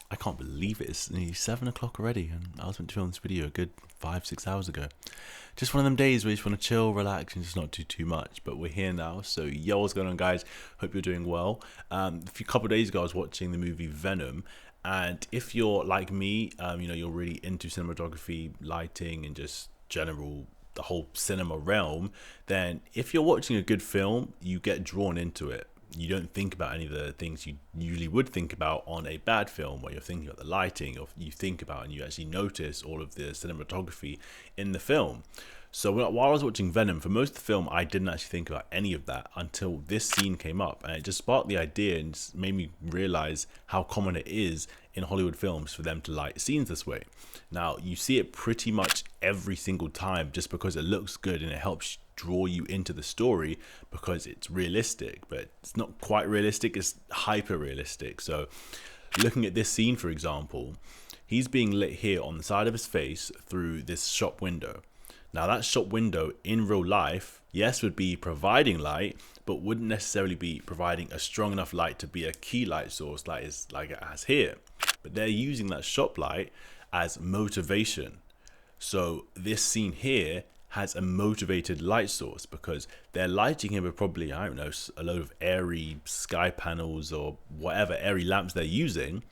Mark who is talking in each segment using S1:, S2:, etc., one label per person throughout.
S1: I can't believe it. It's nearly 7 o'clock already, and I was meant to film this video a good 5-6 hours ago. Just one of them days where you just want to chill, relax, and just not do too much. But we're here now, so yo, what's going on, guys? Hope you're doing well. A couple of days ago, I was watching the movie Venom, and if you're like me, you're really into cinematography, lighting, and just general the whole cinema realm, then if you're watching a good film, you get drawn into it. You don't think about any of the things you usually would think about on a bad film, where you're thinking about the lighting, or you think about and you actually notice all of the cinematography in the film. So while I was watching Venom, for most of the film, I didn't actually think about any of that until this scene came up, and it just sparked the idea and just made me realize how common it is in Hollywood films for them to light scenes this way. Now, you see it pretty much every single time just because it looks good and it helps draw you into the story because it's realistic, but it's not quite realistic, it's hyper realistic. So looking at this scene, for example, he's being lit here on the side of his face through this shop window. Now that shop window in real life, yes, would be providing light, but wouldn't necessarily be providing a strong enough light to be a key light source like it has here. But they're using that shop light as motivation. So this scene here has a motivated light source because they're lighting him with probably, I don't know, a load of airy sky panels or whatever airy lamps they're using,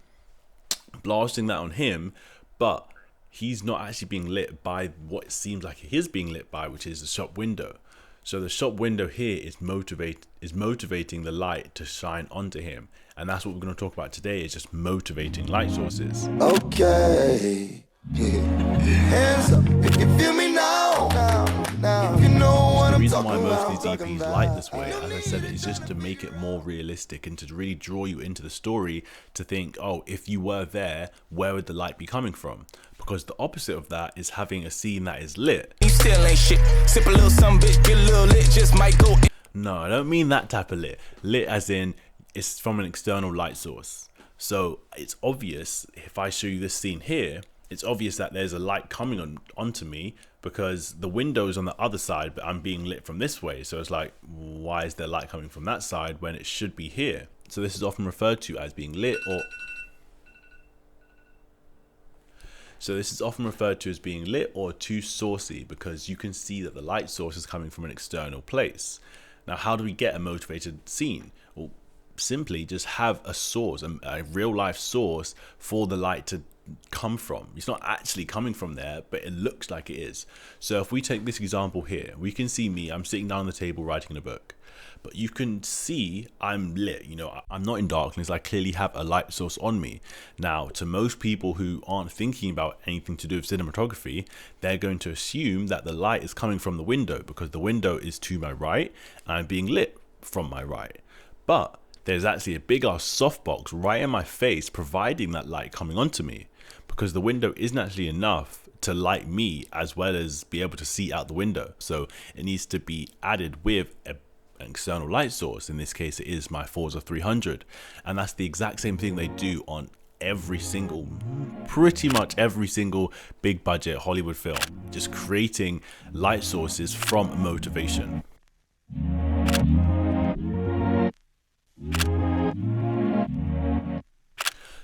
S1: blasting that on him, but he's not actually being lit by what it seems like he is being lit by, which is the shop window. So the shop window here is motivating the light to shine onto him, and that's what we're going to talk about today, is just motivating light sources.
S2: Okay. Hands up if you feel me now. If you know what
S1: The
S2: I'm
S1: reason why
S2: talking
S1: most
S2: about.
S1: of these EPs light this way, as I said, is just to make it more realistic and to really draw you into the story, to think, oh, if you were there, where would the light be coming from? Because the opposite of that is having a scene that is lit.
S3: You still ain't shit. Sip a little some bitch, get a little lit, just might go.
S1: No, I don't mean that type of lit. Lit as in it's from an external light source. So it's obvious, if I show you this scene here, it's obvious that there's a light coming onto me because the window is on the other side, but I'm being lit from this way. So it's like, why is there light coming from that side when it should be here? So this is often referred to as being lit, or too sourcey, because you can see that the light source is coming from an external place. Now, how do we get a motivated scene? Well, simply just have a source, a real life source for the light to come from. It's not actually coming from there, but it looks like it is. So if we take this example here, we can see me, I'm sitting down on the table writing a book, but you can see I'm lit. I'm not in darkness. I clearly have a light source on me. Now, to most people who aren't thinking about anything to do with cinematography, they're going to assume that the light is coming from the window because the window is to my right and I'm being lit from my right. But there's actually a big ass softbox right in my face providing that light coming onto me, because the window isn't actually enough to light me as well as be able to see out the window. So it needs to be added with an external light source. In this case, it is my Forza 300. And that's the exact same thing they do on pretty much every single big budget Hollywood film, just creating light sources from motivation.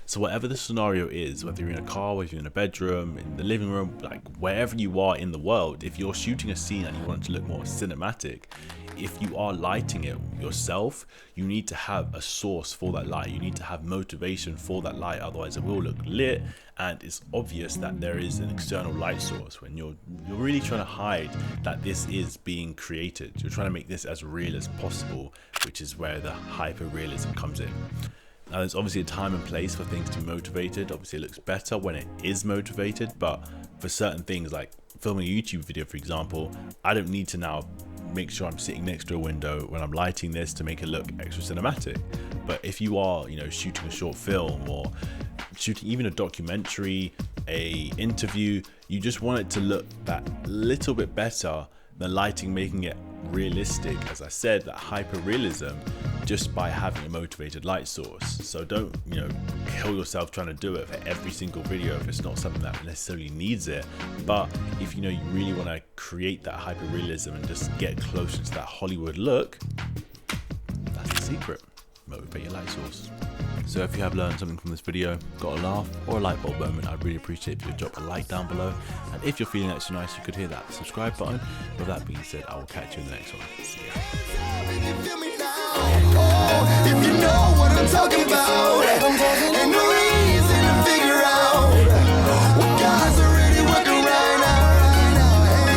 S1: So whatever the scenario is, whether you're in a car, whether you're in a bedroom, in the living room, like wherever you are in the world, if you're shooting a scene and you want it to look more cinematic, if you are lighting it yourself, you need to have a source for that light. You need to have motivation for that light, otherwise it will look lit and it's obvious that there is an external light source when you're really trying to hide that this is being created. You're trying to make this as real as possible, which is where the hyper realism comes in. Now, there's obviously a time and place for things to be motivated. Obviously, it looks better when it is motivated, but for certain things like filming a YouTube video, for example, I don't need to now make sure I'm sitting next to a window when I'm lighting this to make it look extra cinematic. But if you are, shooting a short film or shooting even a documentary, a interview, you just want it to look that little bit better, the lighting making it realistic, as I said, that hyper realism, just by having a motivated light source. So don't kill yourself trying to do it for every single video if it's not something that necessarily needs it. But if you really want to create that hyper realism and just get closer to that Hollywood look, that's the secret. Motivate your light source. So if you have learned something from this video, got a laugh or a light bulb moment, I'd really appreciate if you would drop a like down below. And if you're feeling extra nice, you could hit that subscribe button. With that being said, I will catch you in the next one. See ya.
S2: If you feel me